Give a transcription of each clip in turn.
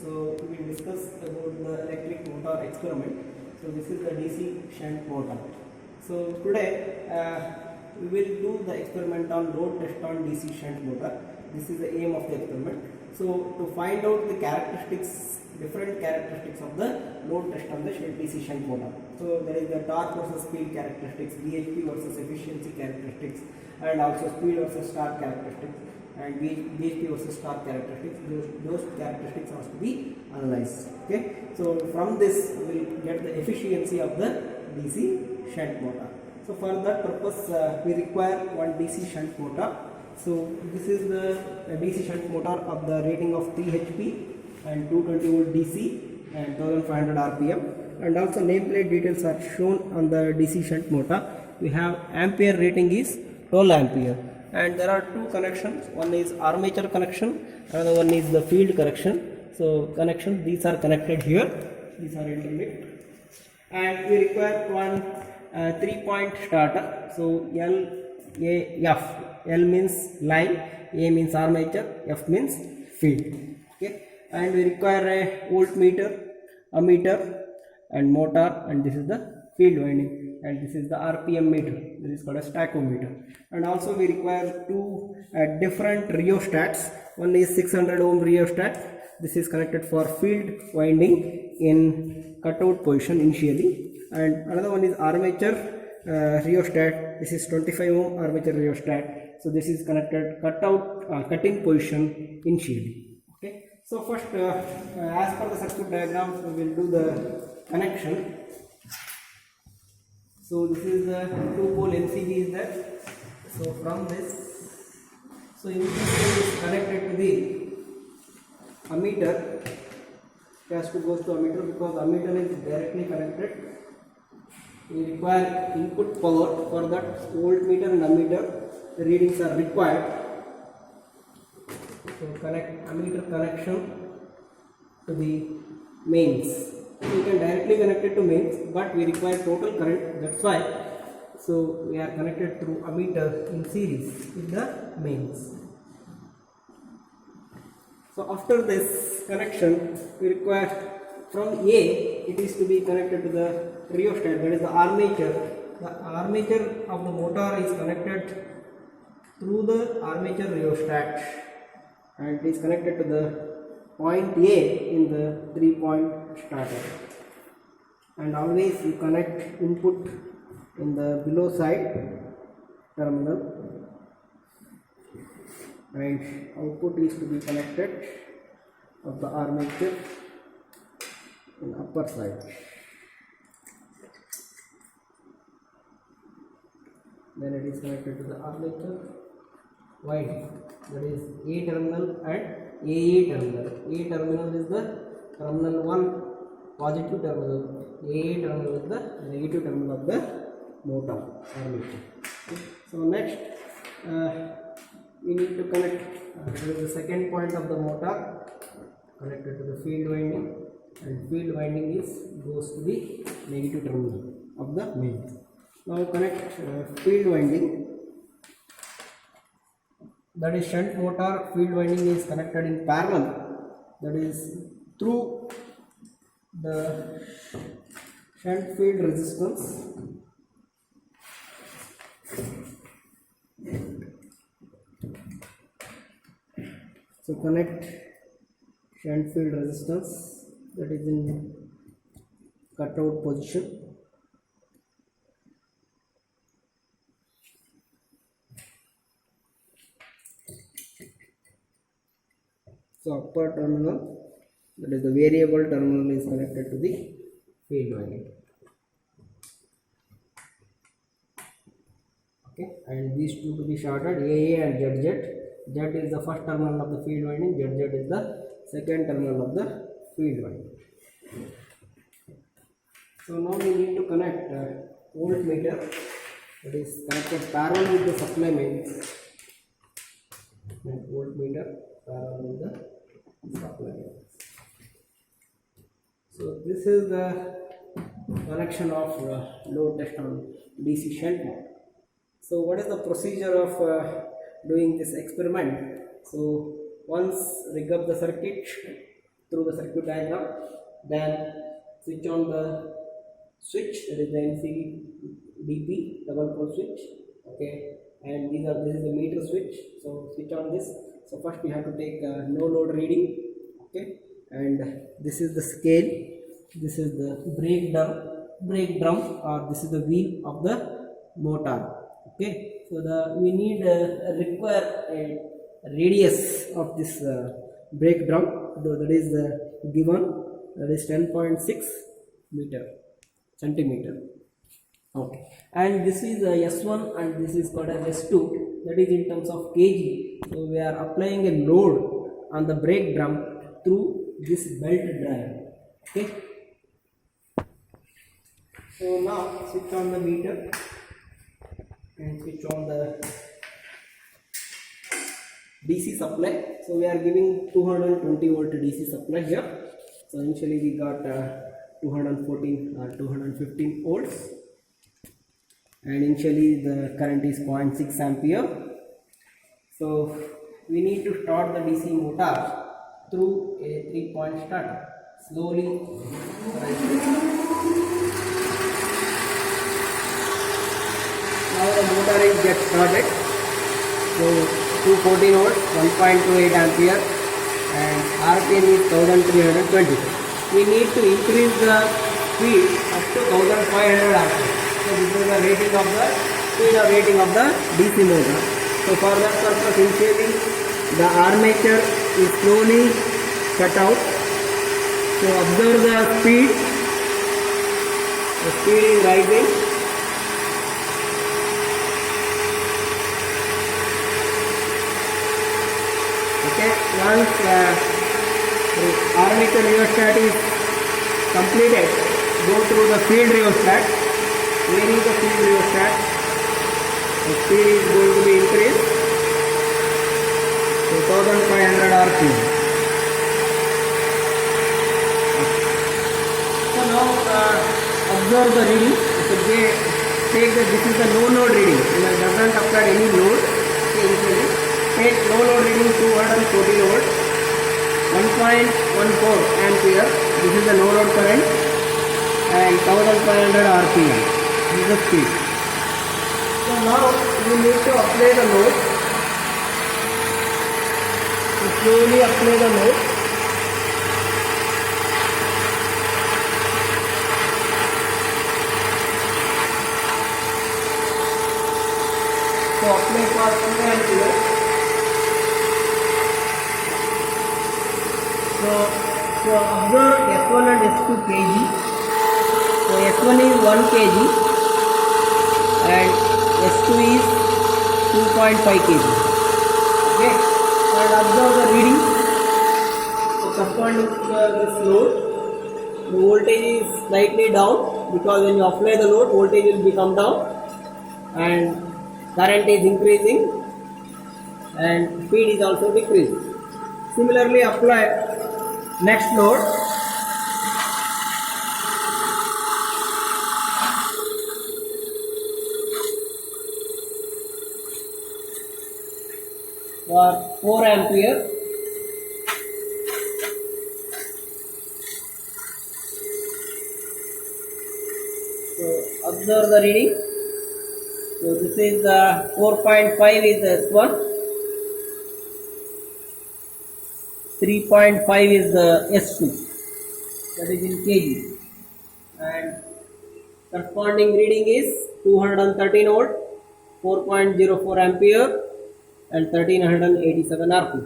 So we will discuss about the electric motor experiment. So this is the DC shunt motor. So today we will do the experiment on load test on DC shunt motor. This is the aim of the experiment. So to find out the characteristics, different characteristics of the load test on the DC shunt motor. So there is the torque versus speed characteristics, BHP versus efficiency characteristics, and also speed versus torque characteristics, and BHP versus torque characteristics. Those characteristics have to be analyzed. Okay. So from this we will get the efficiency of the DC shunt motor. So for that purpose we require one DC shunt motor. So this is the DC shunt motor of the rating of 3 HP and 220 volt DC and 1500 RPM, and also nameplate details are shown on the DC shunt motor. We have ampere rating is 12 ampere, and there are two connections. One is armature connection, another one is the field connection. So connections, these are connected here, these are interlinked, and we require one 3-point starter. So F. L means line, A means armature, F means field. Okay, and we require a voltmeter, ammeter, and motor, and this is the field winding, and this is the RPM meter. This is called a tachometer. And also we require two different rheostats. One is 600 ohm rheostat. This is connected for field winding in cutout position initially, and another one is armature rheostat. This is 25 ohm armature rheostat. So this is connected cutting position initially. Okay. So first, as per the circuit diagram, we will do the connection. So this is the 2-pole MCB is there. So from this, so input is connected to the ammeter. It has to go to ammeter because ammeter is directly connected. We require input power. For that, voltmeter and ammeter, the readings are required. So connect ammeter connection to the mains. We can directly connect it to mains, but we require total current. That's why. So we are connected through ammeter in series with the mains. So after this connection, we require from A, it is to be connected to the rheostat, that is the armature. The armature of the motor is connected through the armature rheostat, and it is connected to the point A in the 3-point starter. And always you connect input in the below side terminal, and output is to be connected of the armature in upper side. Then it is connected to the armature winding, that is A terminal and AA terminal. A terminal is the terminal 1 positive terminal, AA terminal is the negative terminal of the motor armature. So next we need to connect the second point of the motor connected to the field winding, and field winding goes to the negative terminal of the main. Now connect field winding, that is shunt motor field winding is connected in parallel, that is through the shunt field resistance. So connect shunt field resistance, that is in cutout position. So upper terminal, that is the variable terminal, is connected to the field winding. Okay, and these two to be shorted, AA and ZZ. Z is the first terminal of the field winding, ZZ is the second terminal of the field winding. So now we need to connect voltmeter, that is connected parallel with the supply mains, and voltmeter parallel with the supply mains. So this is the connection of load test on DC shunt motor. So what is the procedure of doing this experiment? So once rig up the circuit, through the circuit diagram. Then switch on the switch, that is the NCDP double pole switch. Okay, and this is the meter switch. So switch on this. So first we have to take no load reading. Okay, and this is the scale. This is the brake drum, or this is the wheel of the motor. Okay, so we need require a radius of this brake drum, that is given, that is 10.6 centimeter. Okay, and this is S1 and this is called as S2, that is in terms of kg. So we are applying a load on the brake drum through this belt drive. Okay, so now switch on the meter and switch on the DC supply. So we are giving 220 volt DC supply here. So initially we got 215 volts, and initially the current is 0.6 ampere. So we need to start the DC motor through a 3-point starter. Slowly now the motor is get started. So 214 volts, 1.28 ampere, and RPM is 1320. We need to increase the speed up to 1500 rpm. So this is the rating of the speed or rating of the DC motor. So for that purpose, initially the armature is slowly cut out. So observe the speed. The speed is rising. Okay, once the armature rheostat is completed, go through the field rheostat. Where is the field rheostat? The speed is going to be increased to 1500 rpm. So now observe the reading. So take this is the no load reading. It doesn't apply any load. Okay, take no load reading 240 volts, 1.14 ampere. This is the no load current, and 1500 rpm. This is the speed. So now you need to apply the load. So slowly apply the load. So apply for 2 ampere. So observe S1 and S2 kg. So S1 is 1 kg and S2 is 2.5 kg. Okay, and observe the reading. So corresponding to this load, the voltage is slightly down, because when you apply the load, voltage will become down and current is increasing and speed is also decreasing. Similarly, apply next load. For 4 ampere. So observe the reading. So this is 4.5 is S1, 3.5 is the S2, that is in kg, and corresponding reading is 213 volt, 4.04 ampere, and 1387 rpm.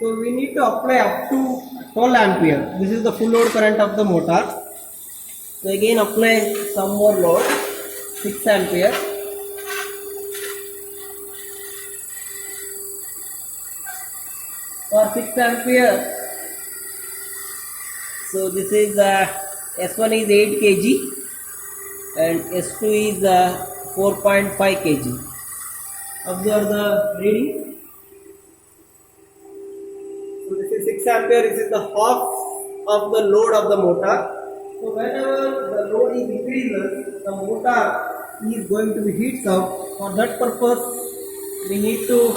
So we need to apply up to 12 ampere. This is the full load current of the motor. So again apply some more load, 6 ampere. For 6 ampere, so this is S1 is 8 kg and S2 is 4.5 kg. Observe the reading. So this is 6 ampere. This is the half of the load of the motor. So whenever the load is increases, the motor is going to be heats up. For that purpose, we need to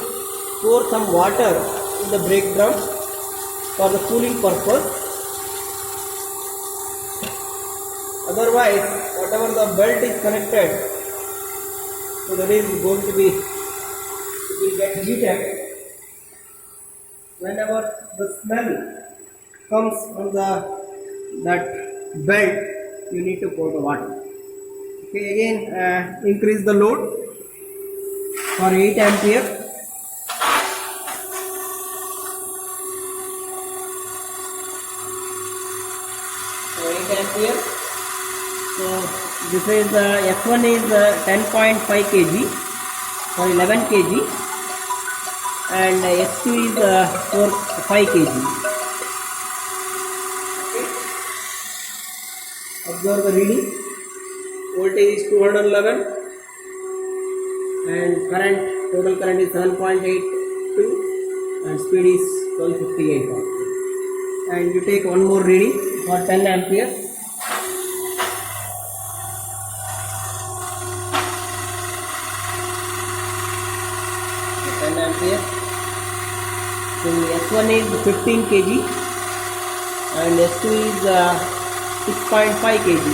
pour some water in the brake drum. for the cooling purpose. Otherwise, whatever the belt is connected, so that is going to be, it will get heated. Whenever the smell comes on that belt, you need to pour the water. Okay, again increase the load for 8 ampere. So 8 ampere. So this is F1 is 10.5 kg or 11 kg, and S2 is 5 kg. Okay. Observe the reading. Voltage is 211 and total current is 7.82 and speed is 1258. And you take one more reading for 10 ampere. So S1 is 15 kg and S2 is 6.5 kg,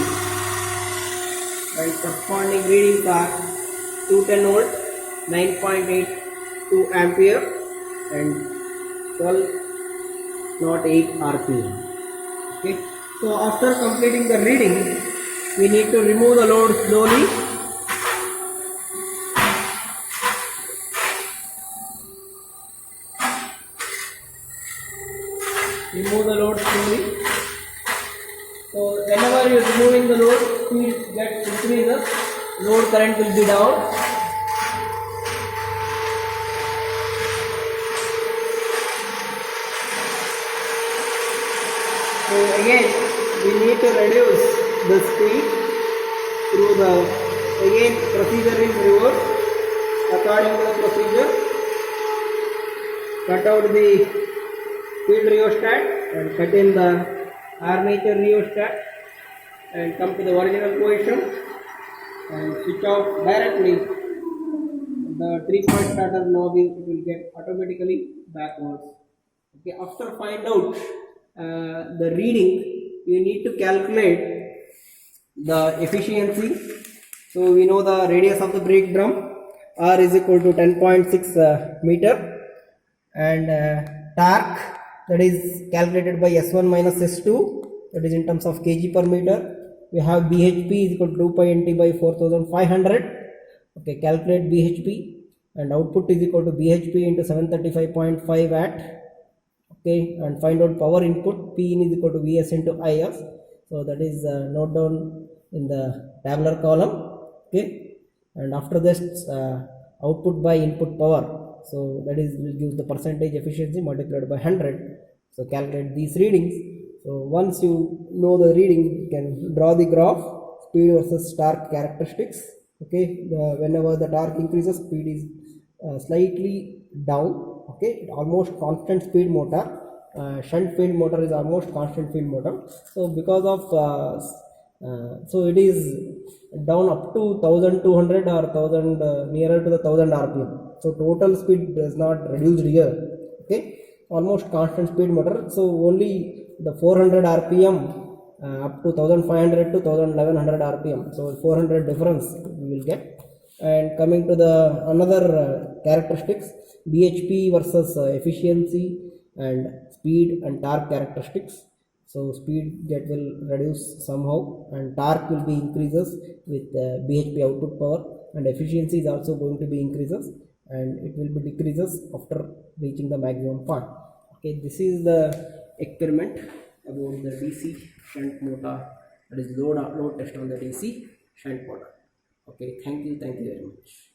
and corresponding readings are 210 volt, 9.82 ampere and 1208 rpm. Okay, so after completing the reading, we need to remove the load slowly. Remove the load slowly. So whenever you are removing the load, speed gets increases, load current will be down. So again we need to reduce the speed through the, again procedure is reversed according to the procedure. Cut out the field rheostat and cut in the armature rheostat and come to the original position and switch off directly. The 3-point starter knob will get automatically backwards. Okay, after find out the reading, you need to calculate the efficiency. So we know the radius of the brake drum, R is equal to 10.6 meter, and torque, that is calculated by S1 minus S2, that is in terms of kg per meter. We have BHP is equal to 2 pi nt by 4500. Okay, calculate BHP, and output is equal to BHP into 735.5 watt. Okay, and find out power input. P in is equal to Vs into Is. So that is note down in the tabular column. Okay, and after this output by input power. So that is will give the percentage efficiency multiplied by 100. So calculate these readings. So once you know the reading, you can draw the graph, speed versus torque characteristics. Okay, whenever the torque increases, speed is slightly down. Okay, almost constant speed motor. Shunt field motor is almost constant field motor. So because of so it is down up to 1200 or 1000 nearer to the 1000 rpm. So total speed does not reduce here. Okay, almost constant speed motor. So only the 400 rpm up to 1500 to 1100 rpm. So 400 difference we will get. And coming to the another characteristics, BHP versus efficiency and speed and torque characteristics. So speed that will reduce somehow, and torque will be increases with BHP output power, and efficiency is also going to be increases, and it will be decreases after reaching the maximum point. Okay, this is the experiment about the DC shunt motor, that is load test on the DC shunt motor. Okay, thank you very much.